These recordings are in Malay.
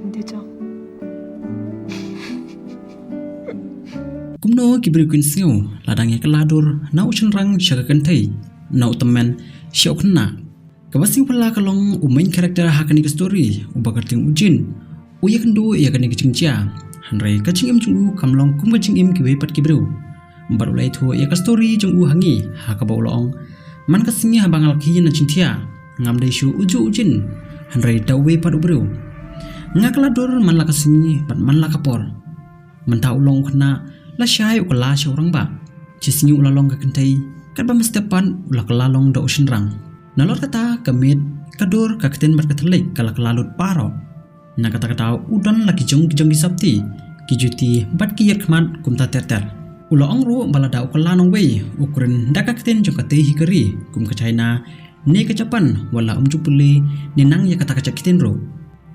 안 되죠. Kumno kibri kun singu ladang yak ladur nau chenrang shaga kantai nau temen syokna kabasing pala kalong main karakter hakani ke story ubakarting ujin uya kendo ya kani kecingcia hanrai kacing im jungu kamlong kum kacing im kiwe pat kibru baru lai thu ya ka story jungu hangi hakabawlong man kasingi habangal ki na cintia ngam dai shu uju ujin hanrai dawe pat ubru ngakaladur man la kasingi pat man la kapor mentau long kena la syai ukala syurang ba cisnyu ulalong ka kentai kat ba mestepan ula kelalong da ushinrang nalor kata kamit kadur ka keten bar katalik kala kelalut paro na kata kata udan laki jong di sabti kijuti bat ki yerkmat kumta terter ula ongru balada ukala nong wei ukurin da ka keten jong kate hikari kum ka China ne ka Japan wala umjupule ninang ya kata ka keten ro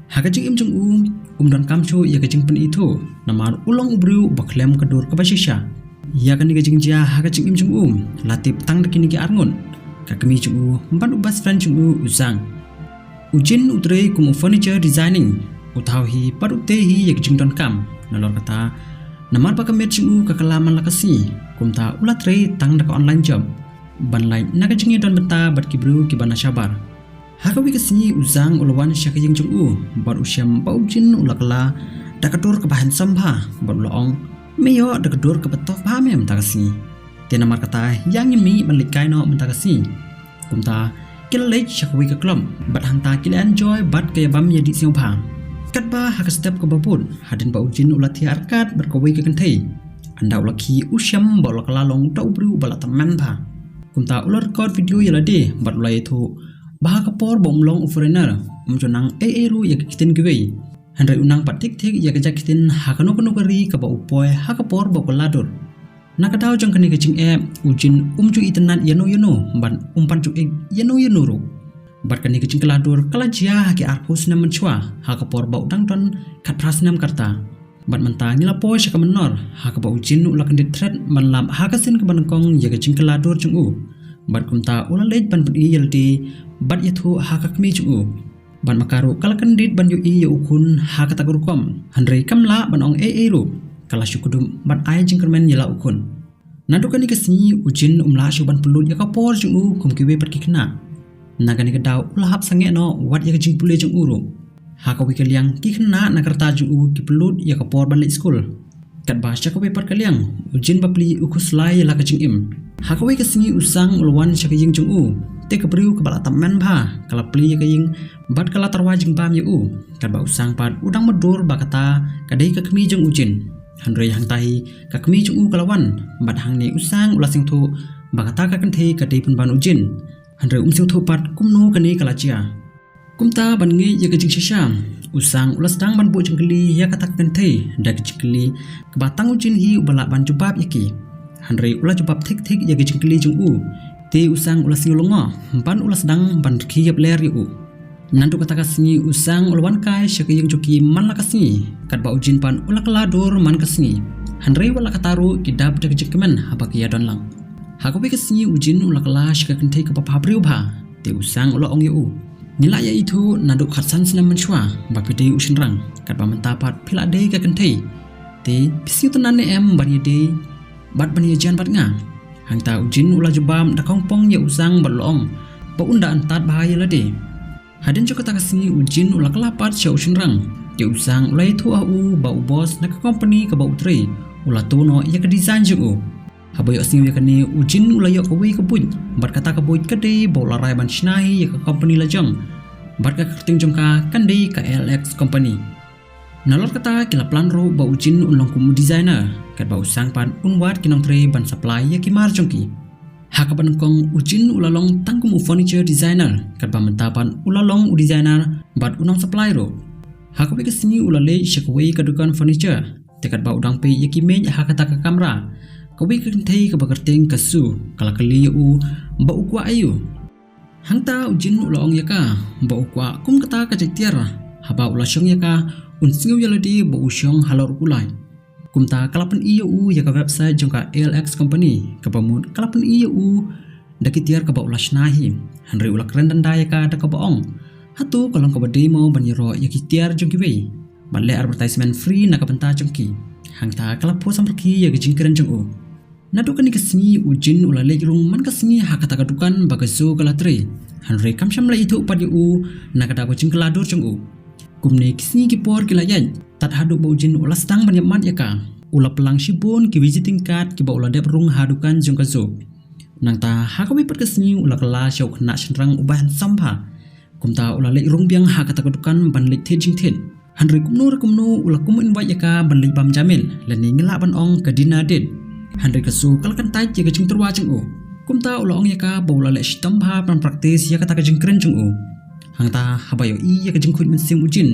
hakajing im jong dan kamchu ya kajing pen itu namar ulong ubru baklem kadur kabasisha ya kan kajing jia hakajing im jong latip tang dekini ki arngun kakami jong ban ubas friend jong uzang ujin utre kum furniture designing utauhi parute hi ya kajing don kam nalor kata namar bakamet jong kakalaman lakasi kumta ulatre tang dek online job ban lain nakajing don beta bat kibru kibana sabar hakawi kesini uzang ulawan syakaying jung bar usyam baujin ulakla dakadur kebahan sambha bar ulaong meyo dakadur kebetok paham mentakasi tena mar kata yang mi malikai no mentakasi kumta kilai syakawi ke klom bat hanta kila enjoy bat kaya bam jadi siang paham kat ba hak step ke babun hadin baujin ulati arkat berkawai ke kentai anda ulaki usyam ba ulakla long tau bru bala teman ba kumta ular record video yalade bat ulai itu bahak kapor bomlong foreigner umjonang ru ya kiten giwei handai unang patik tik ya kejakitin hakano kono kari ka ba upoy hakapor ba koladur nakadaw jang kani kecing ujin umju itenan yano ban umpan ju yano ro bat kani kecing keladur kalajia haki arpus nam menchwa hakapor ba udang ton kat prasnam karta bat menta ngila poy syaka menor hakaba ujin ulakan ditret manlam hakasin ke banengkong ya kecing keladur jung bat kumta ulalej ban pedi yaldi bat yathu hakakmi jungu ban makaru kalakandit ban yu iya ukun hakatagurukom handrei kamla ban ong ru kala syukudum ban ai jingkermen yala ukun nadukani kesni ujin umla syuban pelut ya kapor jungu kumkiwe pat kikna nagani kedaw ulahap sange no wat ya jing pule jungu ru hakawi kaliang kikna nakarta jungu kipelut ya kapor ban le school kat bahasa kawe pat kaliang ujin bapli ukuslai la kajing im hakawi kesni usang ulwan syakaying jungu te kebriu kebala taman ba kala pli kaying bat kala tarwajing bam yu kat ba usang pat udang medur bakata kadai ka kemi jeng ujin handrei hang tahi ka kemi jung kalawan bat hang ne usang ulasing thu bakata ka kenthe kadai pun ban ujin handrei umsing thu pat kumno kani kalachia kumta ban nge ya kajing shisha usang ulas dang ban bu jengkeli ya kata kenthe da kejengkeli kebatang ujin hi ubala ban jubab yaki handrei ulah jubab tik ya kejengkeli jung te usang ulas ngolongo ban ulas dang ban khiyap ler yu nandu kata kasni usang ulwan kai syakaying joki man lakasni kat ba ujin pan ulak ladur man kasni handrei wala kataru kidab dak jekmen habakia don lang hakawi kasni ujin ulak la syakakentei ke papabriu ba te usang ula ong yu nila ya itu nandu khatsan sinam menshwa ba pidei ushinrang kat ba mentapat pila dei ka kentei te pisiu tenane ban yede bat ban yajan bat nga hangta ujin ula jubam da kongpong ya usang balong ba unda antat bahaya lade hadin joko takasni ujin ula kelapat sya ushinrang ya usang ula itu au ba bos na ka company ka ba utre ula tuno ya ka design ju haboy asing ya kani ujin ula yo kawi ka buj bat kata ka buj kade ba ula rai ban shnahi ya ka company la jong bat ka kerting jongka kande ka LX company nalor kata kila plan ro ba ujin unlong kum designer kat ba usang pan unwat kinong tre ban supply ya kimar jongki hakaban kong ujin ulalong tangkum furniture designer kat ba mentapan ulalong designer bat unong supply ro hakabe kesini ulale syakwe kadukan furniture tekat ba udang pe ya kimej hakata ka kamera kawe kentei ka bakerting kasu kala kali u ba ukwa ayu hangta ujin ulalong yaka ba ukwa kum kata ka jektiar haba ulasyong yaka unsingaw yaladi ba usyong halor kulai kumta kalapan u ya ka website jongka LX company kabamud kalapan u dakitiar ka ba ulasnahi hanri ulak rendan daya ka da ka baong hatu kalong ka ba demo baniro ya kitiar jongki wei balle advertisement free nakabenta jongki hangta kala po samperki ya gejingkiran jongu nadu kani kesni ujin ulale rung man kesni hakata kadukan bagazo kala tre hanre kamsham la itu padi u nakada bojing kaladur jongu kumne kisni ki por kilayan tat hadu bojin ulas tang banyaman yaka ula pelang shibun ki visiting card ki ba ula dep rung hadukan jongkazo nangta hakawi perkesni ula kala syau kena shenrang ubahan sampha kumta ula le rung biang hakata kadukan banlik the jingthen hanre kumno ula kum invite yaka banlik bam jamil lani ngela ban ong kadina den hanre kasu kalkan tai je kajing terwa jengu kumta ula ong yaka ba ula le shtambha pan praktis yaka ta kajing kren jengu hangta habayo i yaka jing khut min sim ujin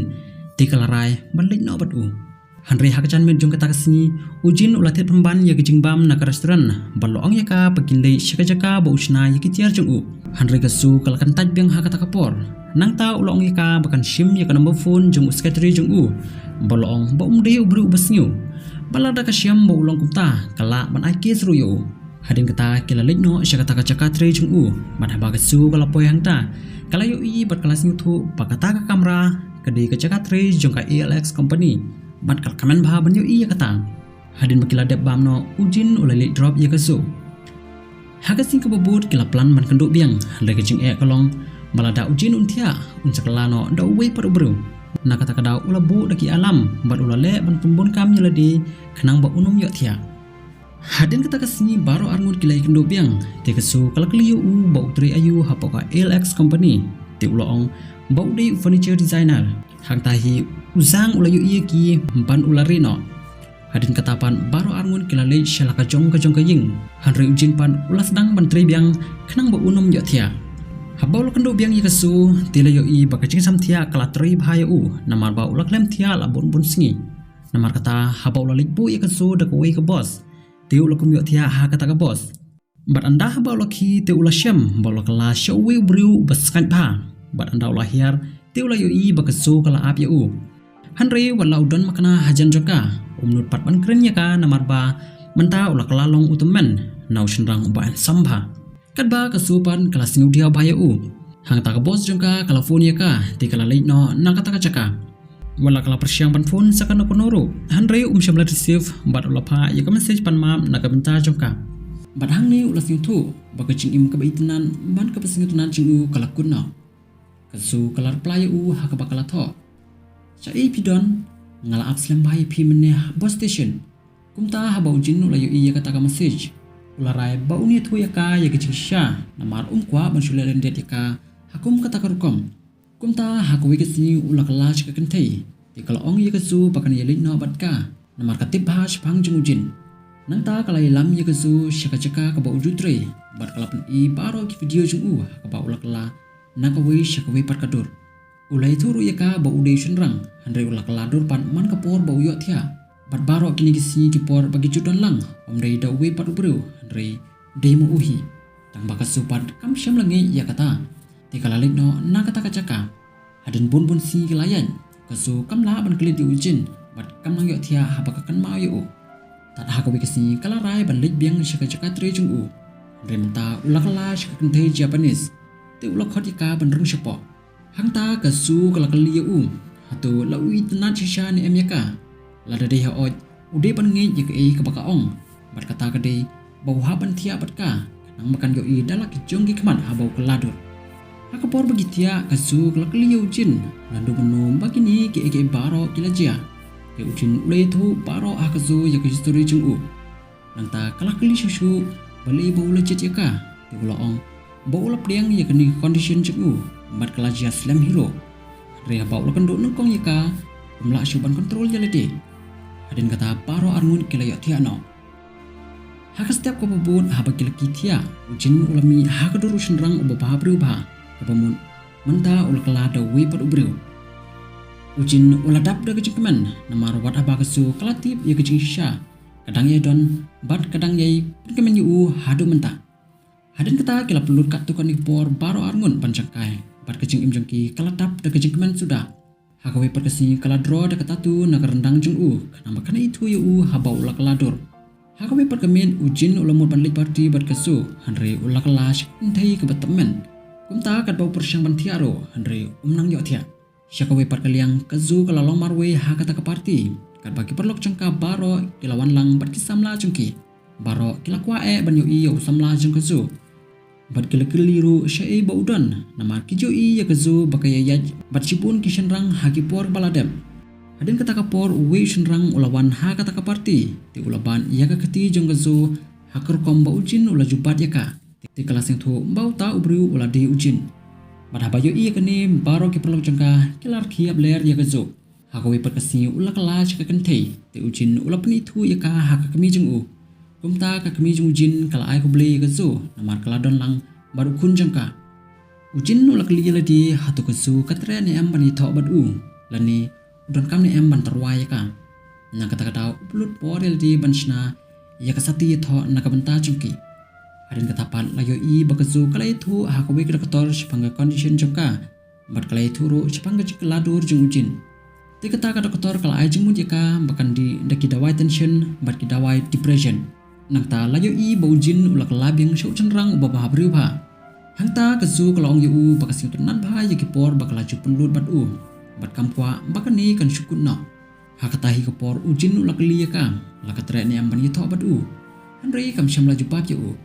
tikalarai banlik no batu hanre hakajan med jong kata kesni ujin ula thet pemban ya kajing bam nak restoran ballo ong yaka pakindai shaka jaka ba usna yaki tiar jengu hanre kasu kalkan taj biang hakata kapor nangta ula ong yaka bakan sim yaka number phone jong uskatri jengu ballo ong ba umde ubru basnyu balada ka siam ba ulong kumta kala ban aike seruyo hadin kata kilalik no shaka taka jaka tre jengu madhaba kasu kala poy hangta kala yo i bat kelas nyuthu pakata ka kamera kadi ka jaka tre jong ka ALX company bat kal kamen bha banyo i kata hadin bakila dep bam no ujin ulale drop ya kasu hagasing kababut kila plan man kenduk biang le kajing e kalong balada ujin untia unsakala no da we par ubru na kata kada ulabu daki alam bat ulale ban tumbun kam nyeladi kenang ba unum yo thia hadin kata kasini baro arngut kila kenduk biang te kasu kala kliu u ba utri ayu hapoka ALX company te ulong ba udai furniture designer hangtahi uzang ulayu iya ki ban ulari no hadin katapan baro arngun kilale shalaka jong kaying hanre ujin pan ulas dang ban tre biang kenang ba unum yo thia habau lo kendo biang yakasu tila yo i bakajing sam thia kala tre bhaya u namar ba ulak lem thia la bon bon sngi namar kata habau lo likbu yakasu da ko ke boss te ulak yo thia ha kata ka boss bat anda habau lo ki te ulashem ba lo kala showi briu baskan ba bat anda ulah hiar te ula yo i bakasu kala ap ya u hanre wala udon makna hajan joka umnut pat ban kren ya ka namar ba menta ula kala long utemen nau shenrang uban sambha kadba kasupan kala singu dia baya u hang ta ka bos joka kala phone ya ka te kala late no na kata ka jaka wala kala persiang ban phone sakana konoro hanre shamla receive bat ula pha ya ka message pan mam na ka benta joka bat hang ni ula singu thu bakaching im ka baitenan ban ka pasingu tunan jingu kala kunna kasu kalar playa u hakabakala tho cha e pidon ngala apslem bai pi menne bus station kumta habau jinnu layu iya kata ka message ularai ba uni thu yaka ya gichingsha namar kwa ban shulelen det yaka hakum kata ka rukom kumta hakwe kesni ulakala ka kentai tikala ong yakasu bakan yelik no batka namar katip bhas phang jingujin nangta kalai lam yakasu shaka chaka ka ba ujutre bat kalapan i baro ki video jungu ka ba ulakala nakawi shakawi parkadur ulai thuru yaka ba ude shenrang hanre ulak ladur pan man kapor ba uyo thia bat baro kini gisi kipor bagi judon lang omrei da we pat ubru hanre demo uhi tang bakasu pat kam syam langi yakata tikalalik no nakata kacaka hadin bun si kelayan kasu kam la ban kelit ujin bat kam lang yo thia habakakan ma yo tat hakawi gisi kalarai ban lik biang shaka jaka tre jungu remta ulak la shaka kentei Japanese te ulak khotika ban rung shapo hangta kasu kala kali u hatu lawi tenat shisha ni emyaka lada dei ha oj ude ban nge je ke ka baka ong bat kata ka dei bau ha ban thia bat ka nang makan yo i dalak jong ki kman ha bau keladur hakapor bagi thia kasu kala kali u jin landu menum bagini ke baro kilajia ke ujin ulai thu baro ha kasu ya ke history jung u nanta kala kali susu bali bau lejit yaka te ong bau lap diang ya kini condition jengu mat kelajia slam hero rea bau la kenduk nengkong yaka umla syuban kontrol jalade hadin kata paro arngun kelayak tiano haka setiap ko babun haba kilaki tia ujin ulami haka duru shenrang ubah berubah kapamun menta ula kelada we pat ubru ujin ula dap da kejengkemen namar wat haba kesu kelatip ya kejeng sha kadang ye don bat kadang ye kemen yu hadu menta hadin kata kila pelut kat tukang ipor baro arngun pancangkai bat kecing imjengki kala tap da kecing kemen sudah hakawe perkesi kala draw da katatu nak rendang jeng kenapa kana itu yu habau ulak ladur hakawe perkemen ujin ulamut banlik parti bat kesu hanre ulak lash entai ke temen kumta kat bau persyang ban tiaro hanre umnang yo thia Syakawe pat kaliang kazu kalalong marwe hakata ka parti. Kat bagi perlok jengka baro kilawan lang bat kisamla jengki. Baro kilakwa ban yoi ya usamla jeng kazu. Bat kiliru syai baudan nama kijoi ya kazu bakaya yaj bat sipun kishenrang hakipor baladem. Hadin kata kapor uwe shenrang ulawan hakata ka parti. Ti ulaban ya ka keti jeng kazu hakar kom ba ujin ula jubat ya ka. Ti kelas yang tu bau ta ubriu ula di ujin. Bat habayo iya kini baro ki perlok jengka kilar kiap ler ya kazu. Hakawi perkasi ula kelas ka kentei. Ti ujin ula penitu ya ka haka kemi jeng u. Kumta ka kemi jeng ujin kala ai ko beli kazu namar keladon lang baru kun jengka. Ujin ula keli ladi hatu kazu katre ni am bani thok bad u. Lani udon kam ni am ban terwai ya ka. Nang kata-kata uplut porel di banshna ya kasati thok nakabenta jengki. Hadin katapan layo i bakazu kala itu hakawi kedator sepangga condition jengka. Bat kala itu ro sepangga jekeladur jeng ujin. Ti kata kedator kala ai jengmut ya ka bakan di daki dawai tension bat ki dawai depression. Nang ta layo i ba ujin ula kelabing syau cenrang uba baha beriu ba. Hang ta kazu kala ong yu bakasi tunan bah ya kipor bakala jupun lut bat u. Bat kamkwa bakan ni kan syukun no. Hakatahi kepor ujin ula keli ya ka. La katre ni amban yito bat u. Hanrei kam syam laju bab ya u.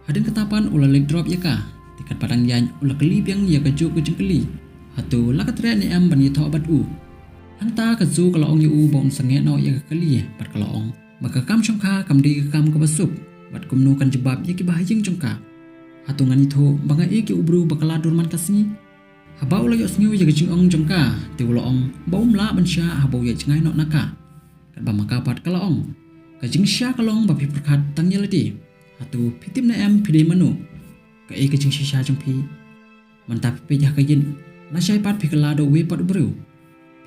Hadin ketapan ula leg drop ya ka. Tikat padang yan ula keli biang ya kejuk kejeng keli. Hatu la katre ni amban yito bat u. Hang ta kazu kala ong yu ba senge no ya keli bat kala ong. Maka kam syongka kam di kam ke basup. Bat kumnu kan jebab ya ki bahayeng jongka. Hatungan itu banga iki ubru bakaladur man kasni. Habau la yo snyu ya kejeng ong jongka. Ti ula ong bau mla bansya habau ya cengai no naka. Kat ba maka pat kala ong. Kajeng sya kalong ba pi perkat tang yeladi. Hatu pitim na em pide manu. Ka e kejeng sya jongpi. Mantap pe jah kayin. Na syai pat pi kalado we pat ubru.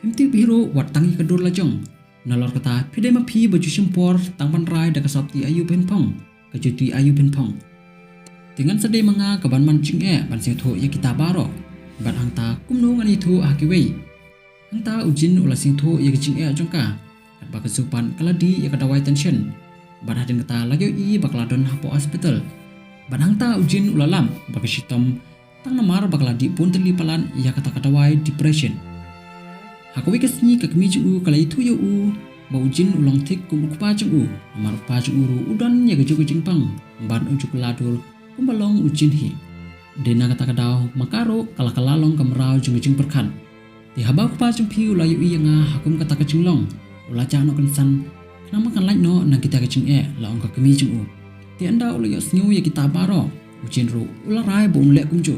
Pimti biru wat tangi kedur lajong. Nalor kata pide ma pi baju simpor tangpan rai da kasopti ayu penpong. Kajuti ayu penpong. Dengan sedih menga kaban mancing ban sing tho ya kita baro. Bat hang ta kumnu ngan itu hakiwei. Hang ta ujin ula sing tho ya kicing jongka. Kat ba kesupan kaladi ya kadawai tension. Bat hadin kata lagi i bakladon hapo hospital. Bat hang ta ujin ula lam ba kesitom tang namar bakladi pun terlipalan ya kata kadawai depression. Hakawi kesni kakmi jeng kala itu ya ba ujin ulang tik kumukpa jeng amar pa jeng uru udan ya kejuk jeng pang ban ujuk ladur kumbalong ujin hi dena kata kadau makaro kala kalalong kamrau jeng perkan di habau pa jeng pi ulayu i nga hakum kata kejeng long ulaja no kensan kenama kan lain no na kita kejeng la ong kakmi jeng ti anda ulayu snyu ya kita baro ujin ru ularai bom lek kumju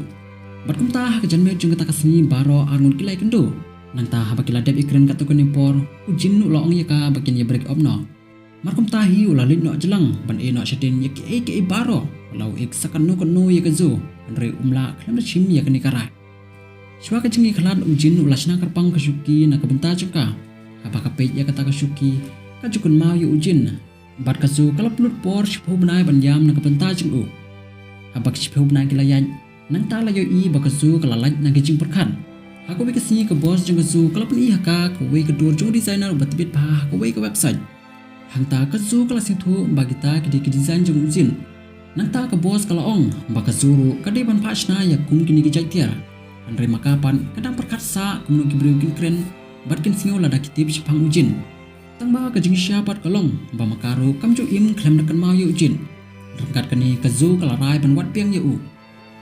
bat kumta kejan me jeng kata kasni baro arngun kilai kendo. Nang ta habakila dep ikren katu kenipor ujin ula ong ya ka bakin ya break up no. Markum tahi ula lit no jelang ban e no syadin ya ke baro walau ik sakanu kanu ya kazu andre umla klam da chim ya kani karai. Shwa ka jengi khalan ujin ula sna karpang kasuki na kabenta jengka. Habakapet ya kata kasuki kajukun mau ya ujin. Bat kazu kalap lut por shipho benai ban yam na kabenta jeng Habak shipho benai kilayan nang ta la yo i bakazu kalalaj na gijing perkan. Aku wei kesini ke bos jeng kezu kalau pun iya ka aku wei kedur jeng designer ubat tibit pa aku wei ke website. Hang ta kezu kalau sing tu bagi ta ke design jeng ujin. Nang ta ke bos kalau ong bak kezuru kadai ban pasna ya kum kini ke jaitia. Andre makapan kadang perkasa kum no kibriu kren batkin singo lada kitip sipang ujin. Tang ba ke jeng syapat kalong ba makaru kam jo im klem dekan mau ya ujin. Rengkat kini kezu kalau rai ban wat piang ya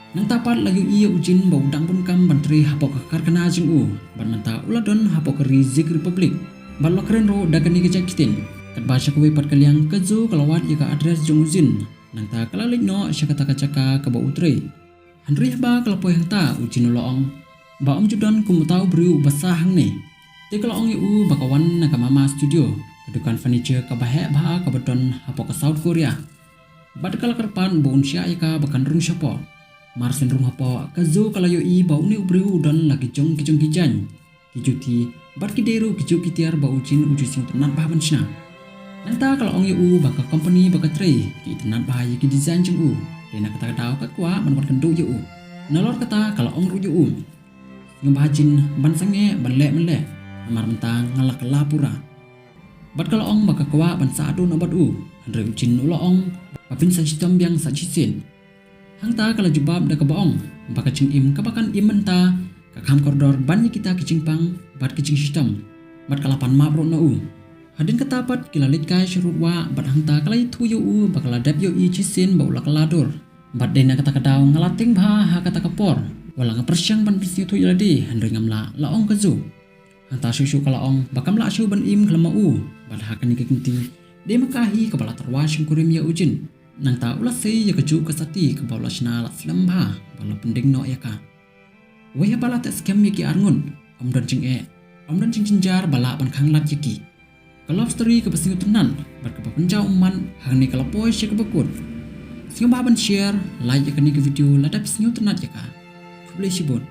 Nang tapat layu iya ujin bau dang pun kam bantri hapok kekar kena jeng ban manta uladon hapok ke Rizik Republik ban lo keren ro dagan ni kejak kitin kat baca kuwe pat kaliang kezu kalawat ya ka adres jeng ujin nang ta kalalik no syakata kacaka ke bau utre handri ba kalapoy hang ta ujin uloong ba om judon kumutau briu basah hang ne te kalaong yu bakawan na mama studio kedukan furniture ka bahe ba ka beton hapok ke South Korea bad kalakarpan bon sya ya ka bakan rung syapo Marsen rumah po kazu kalayo i bau ni ubriu dan lagi jong kijong kijan kijuti bat kideru kiju kitiar bau ujin uju sing tenan bah bansna nanta kalau ong yu baka company baka tray ki tenan bah ki design jeng dena kata kata ka kwa manwat kendo yu nalor kata kalau ong ru yu ngembajin ban sange ban le mele amar mentang ngalak lapura bat kalau ong baka kwa ban saadu no bat andre ujin ulo ong babin sa sistem yang sa cisin Hang ta kala jubab da kabaong baka ching im kabakan im menta Kakam koridor banyak kita kejingpang bat kejing sistem bat kalapan mabro na hadin katapat kilalit kai syurutwa bat hangta kalai tuyo bakala dap yo i cisin baula kaladur bat dena kata kadaw ngalating bah ha kata kapor wala ngapersyang ban persi tu iladi handring ngamla laong kazu hanta susu kalaong bakam la syu ban im kalama bat hakan kekenti de makahi kepala terwasing kurim ya ujin nang ta ulas sei ya keju kasati ke baula sna la slamba bala pending no ya ka waya bala tak scam yaki arngun om dan cing cinjar bala ban khang lat yaki kalau story ke pasing tunan bat ke penjau man hang ni kalau poi syek bakut sing ban share like ya ke video ladap sing tunat ya ka boleh sibut